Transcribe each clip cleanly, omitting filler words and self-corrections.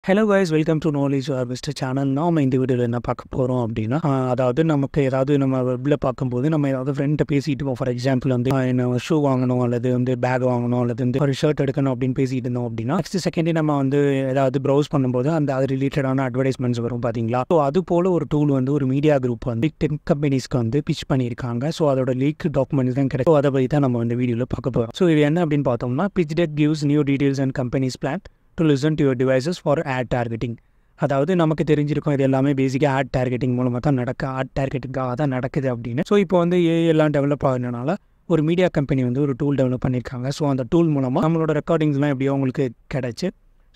Hello guys, welcome to knowledge harvester channel. நாம் இந்த வீடியோவில் என்ன பார்க்க போகிறோம் அப்படின்னா, அதாவது நமக்கு ஏதாவது நம்ம வெப்பில் பார்க்கும்போது நம்ம ஏதாவது ஃப்ரெண்ட்டை பேசிட்டு இருப்போம். ஃபார் எக்ஸாம்பிள் வந்து என்ன ஷூ வாங்கணும், அல்லது வந்து பேக் வாங்கணும், அல்லது வந்து ஒரு ஷர்ட் எடுக்கணும் அப்படின்னு பேசிட்டு இருந்தோம் அப்படின்னா, நெக்ஸ்ட் செகண்டே நம்ம வந்து ஏதாவது ப்ரௌஸ் பண்ணும்போது அது ரிலேட்டடான அட்வர்டைஸ்மெண்ட்ஸ் வரும் பார்த்தீங்களா. ஸோ அது போல் ஒரு டூல் வந்து ஒரு மீடியா குரூப் வந்து டெக் கம்பெனிஸ்க்கு வந்து பிச் பண்ணியிருக்காங்க. ஸோ அதோட லீக் டாக்குமெண்ட்ஸ் தான் கிடைக்கும். அதை பற்றி தான் நம்ம வந்து வீடியோவில் பார்க்க போகிறோம். ஸோ இது என்ன அப்படின்னு பார்த்தோம்னா, pitch deck gives new details and companies plan to listen to your devices for ad targeting. அதாவது நமக்கு தெரிஞ்சிருக்கும் இது எல்லாமே பேசிக்காக ஆட் டார்கெட்டிங் மூலமாக தான் ஆட் டார்கெட்டிங்காக தான் நடக்குது அப்படின்னு. ஸோ இப்போ வந்து எல்லாம் டெவலப் ஆகுறதுனால ஒரு மீடியா கம்பெனி வந்து ஒரு டூல் டெவலப் பண்ணியிருக்காங்க. ஸோ அந்த டூல் மூலமாக நம்மளோட ரெக்கார்டிங்ஸ்லாம் எப்படியோ உங்களுக்கு கிடச்சி,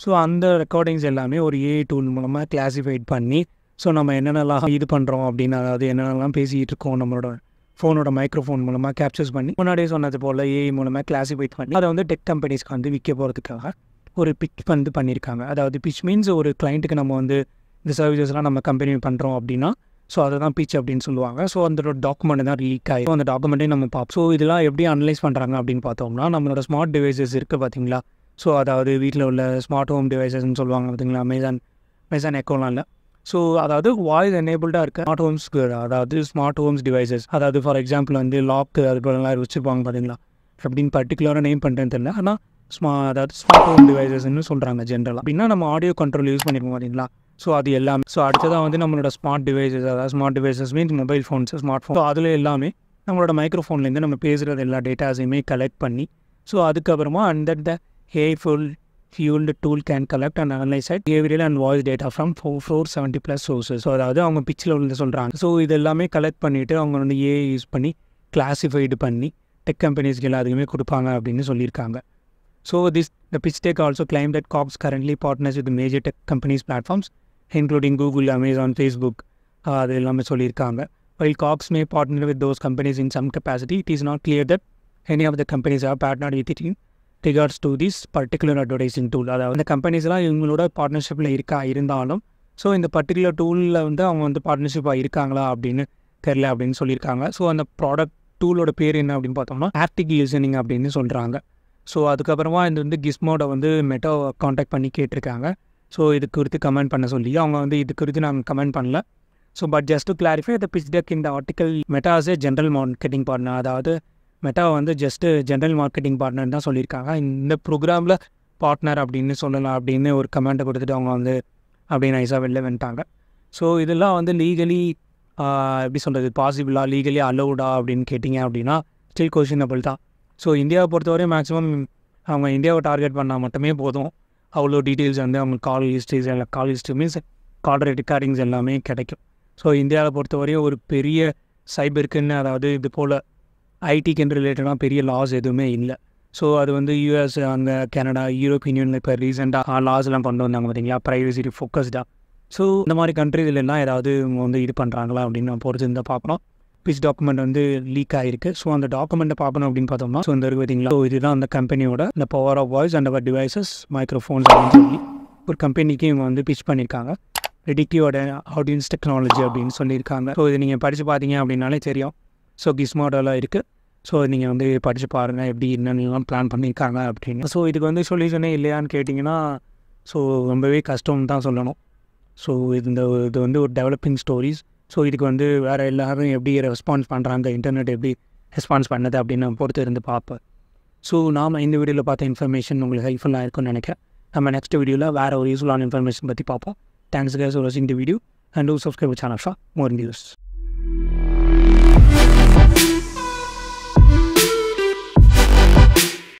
ஸோ அந்த ரெக்கார்டிங்ஸ் எல்லாமே ஒரு ஏஐ டூல் மூலமாக கிளாஸிஃபைட் பண்ணி, ஸோ நம்ம என்னென்னலாம் இது பண்ணுறோம் அப்படின்னு, அதாவது என்னென்னலாம் பேசிகிட்டு இருக்கோம் நம்மளோட ஃபோனோட மைக்ரோஃபோன் மூலமாக கேப்சர்ஸ் பண்ணி, முன்னாடியே சொன்னது போல் ஏஐ மூலமாக கிளாஸிஃபைட் பண்ணி அதை வந்து டெக் கம்பெனிஸ்க்கு வந்து விற்க போகிறதுக்காக ஒரு பிச் வந்து பண்ணியிருக்காங்க. அதாவது பிச் மீன்ஸ் ஒரு கிளைண்ட்டுக்கு நம்ம வந்து இந்த சர்வீசஸ்லாம் நம்ம கம்பெனி பண்ணுறோம் அப்படின்னா, ஸோ அதை தான் பிச் அப்படின்னு சொல்லுவாங்க. ஸோ அந்த டாக்குமெண்ட் தான் லீக் ஆகி அந்த டாக்குமெண்ட்டே நம்ம பார்ப்போம். ஸோ இதெல்லாம் எப்படி அனலைஸ் பண்ணுறாங்க அப்படின்னு பார்த்தோம்னா, நம்மளோட ஸ்மார்ட் டிவைசஸ் இருக்குது பார்த்தீங்களா. ஸோ அதாவது வீட்டில் உள்ள ஸ்மார்ட் ஹோம் டிவைசஸ்ன்னு சொல்லுவாங்க பார்த்தீங்களா, அமேசான் எக்கோலாம் இல்லை. ஸோ அதாவது வாய்ஸ் எனேபிள்டாக இருக்க ஸ்மார்ட் ஹோம்ஸ்க்கு, அதாவது ஸ்மார்ட் ஹோம்ஸ் டிவைசஸ், அதாவது ஃபார் எக்ஸாம்பிள் வந்து லாக்கு அது போலலாம் வச்சுருப்பாங்க பார்த்தீங்களா. அப்படின்னு பர்டிகுலராக நேம் பண்ணுறேன்னு தெரியல, ஆனால் அதாவது ஸ்மார்ட் ஹோம் டிவைசஸ்ன்னு சொல்கிறாங்க ஜென்ரலாக. அப்படின்னா நம்ம ஆடியோ கண்ட்ரோல் யூஸ் பண்ணியிருக்கோம் பார்த்தீங்களா. ஸோ அது எல்லாமே. ஸோ அடுத்ததாக வந்து நம்மளோட ஸ்மார்ட் டிவைசஸ், அதாவது smart devices means mobile phones, smart phone. So அதில் எல்லாமே நம்மளோட மைக்ரோஃபோன்லேருந்து நம்ம பேசுகிறது எல்லா டேட்டாஸையுமே கலெக்ட் பண்ணி, ஸோ அதுக்கப்புறமா த fueled tool can collect and analyze behavioral and voice data from 470+ sources. So அதாவது அவங்க பிச்சில் உள்ள சொல்கிறாங்க. ஸோ இது எல்லாமே கலெக்ட் பண்ணிவிட்டு அவங்க வந்து ஏஐ யூஸ் பண்ணி கிளாஸிஃபைடு பண்ணி டெக் கம்பெனிஸ்க்கு எல்லாத்துக்குமே கொடுப்பாங்க அப்படின்னு சொல்லியிருக்காங்க. So the pitch deck also claimed that Cox currently partners with the major tech companies platforms, including Google, Amazon, Facebook. அது எல்லாமே சொல்லியிருக்காங்க. While Cox may partner with those companies in some capacity, it is not clear that any of the companies have partnered with it in regards to this particular advertising tool. அதாவது இந்த கம்பெனிஸ்லாம் இவங்களோட பார்ட்னர்ஷிப்பில் இருந்தாலும், so இந்த particular டூலில் வந்து அவங்க வந்து பார்ட்னர்ஷிப்பாக இருக்காங்களா அப்படின்னு தெரில அப்படின்னு சொல்லியிருக்காங்க. ஸோ அந்த ப்ராடக்ட் டூலோட பேர் என்ன அப்படின்னு பார்த்தோம்னா ஆப்டிக் லிசனிங் அப்படின்னு சொல்கிறாங்க. ஸோ அதுக்கப்புறமா இது வந்து கிஸ்மோட வந்து மெட்டா காண்டாக்ட் பண்ணி கேட்டிருக்காங்க. ஸோ இது குறித்து கமெண்ட் பண்ண சொல்லி அவங்க வந்து இது குறித்து நாங்கள் கமெண்ட் பண்ணல. So but just to clarify the pitch deck இந்த ஆர்டிக்கல் மெட்டாஸ் ஏ ஜென்ரல் மார்க்கெட்டிங் பார்ட்னர், அதாவது மெட்டா வந்து ஜஸ்ட்டு ஜென்ரல் மார்க்கெட்டிங் பார்ட்னர் தான் சொல்லியிருக்காங்க. இந்த ப்ரோக்ராமில் பார்ட்னர் அப்படின்னு சொல்லலாம் அப்படின்னு ஒரு கமெண்ட்டை கொடுத்துட்டு அவங்க வந்து அப்படியே நைஸாக வெளில வந்துட்டாங்க. ஸோ இதெல்லாம் வந்து லீகலி எப்படி சொல்கிறது, பாசிபிளாக லீகலி அலௌடா அப்படின்னு கேட்டிங்க அப்படின்னா ஸ்டில் கொஷினபிள் தான். ஸோ இந்தியாவை பொறுத்தவரை மேக்ஸிமம் அவங்க இந்தியாவை டார்கெட் பண்ணால் மட்டுமே போதும். அவ்வளோ டீட்டெயில்ஸ் வந்து அவங்க கால் ஹிஸ்ட்ரி மீன்ஸ் கால் ரெக்கார்டிங்ஸ் எல்லாமே கிடைக்கும். ஸோ இந்தியாவை பொறுத்தவரையும் ஒரு பெரிய சைபருக்குன்னு, அதாவது இது போல் ஐடிக்குன்னு ரிலேட்டடாக பெரிய லாஸ் எதுவுமே இல்லை. ஸோ அது வந்து யூஎஸ், அங்கே கனடா, யூரோப்பியன் யூனியன் இப்போ ரீசெண்டாக லாஸ்லாம் கொண்டு வந்தாங்க பார்த்தீங்களா, ப்ரைவசி ஃபோக்கஸ்டாக. ஸோ இந்த மாதிரி கண்ட்ரிஸ்லாம் ஏதாவது வந்து இது பண்ணுறாங்களா அப்படின்னு நம்ம பொறுத்து இருந்தால் பார்க்கணும். பிச் டாக்குமெண்ட் வந்து லீக் ஆகிருக்கு. ஸோ அந்த டாக்குமெண்ட்டை பார்க்கணும் அப்படின்னு பார்த்தோம்னா, ஸோ இந்த பார்த்தீங்களா, ஸோ இதுதான் அந்த கம்பெனியோட இந்த power of voice and our devices microphones அப்படின்னு சொல்லி ஒரு கம்பெனிக்கு இவங்க வந்து பிச் பண்ணியிருக்காங்க. ரெடிக்கியோட ஆடியன்ஸ் டெக்னாலஜி அப்படின்னு சொல்லியிருக்காங்க. ஸோ இது நீங்கள் படித்து பார்த்தீங்க அப்படின்னாலே தெரியும். ஸோ கிஸ்மோடெல்லாம் இருக்குது. ஸோ நீங்கள் வந்து படித்து பாருங்கள் எப்படி என்னென்னலாம் பிளான் பண்ணியிருக்காங்க அப்படின்னு. ஸோ இதுக்கு வந்து சொல்யூஷனே இல்லையான்னு கேட்டிங்கன்னா, ஸோ ரொம்பவே கஷ்டம் தான் சொல்லணும். ஸோ இது வந்து ஒரு டெவலப்பிங் ஸ்டோரிஸ். ஸோ இதுக்கு வந்து வேறு எல்லோரும் எப்படி ரெஸ்பான்ஸ் பண்ணுறாங்க, இன்டர்நெட் எப்படி ரெஸ்பான்ஸ் பண்ணுது அப்படின்னு நம்ம பொறுத்து இருந்து பார்ப்பேன். ஸோ நாம் இந்த வீடியோவில் பார்த்த இன்ஃபர்மேஷன் உங்களுக்கு ஹெல்ப்ஃபுல்லாக இருக்கும்னு நினைக்கிறேன். நம்ம நெக்ஸ்ட் வீடியோவில் வேறு ஒரு யூஸ்ஃபுல்லான இன்ஃபர்மேஷன் பற்றி பார்ப்போம். Thanks guys for watching the video and do subscribe to channel for more news.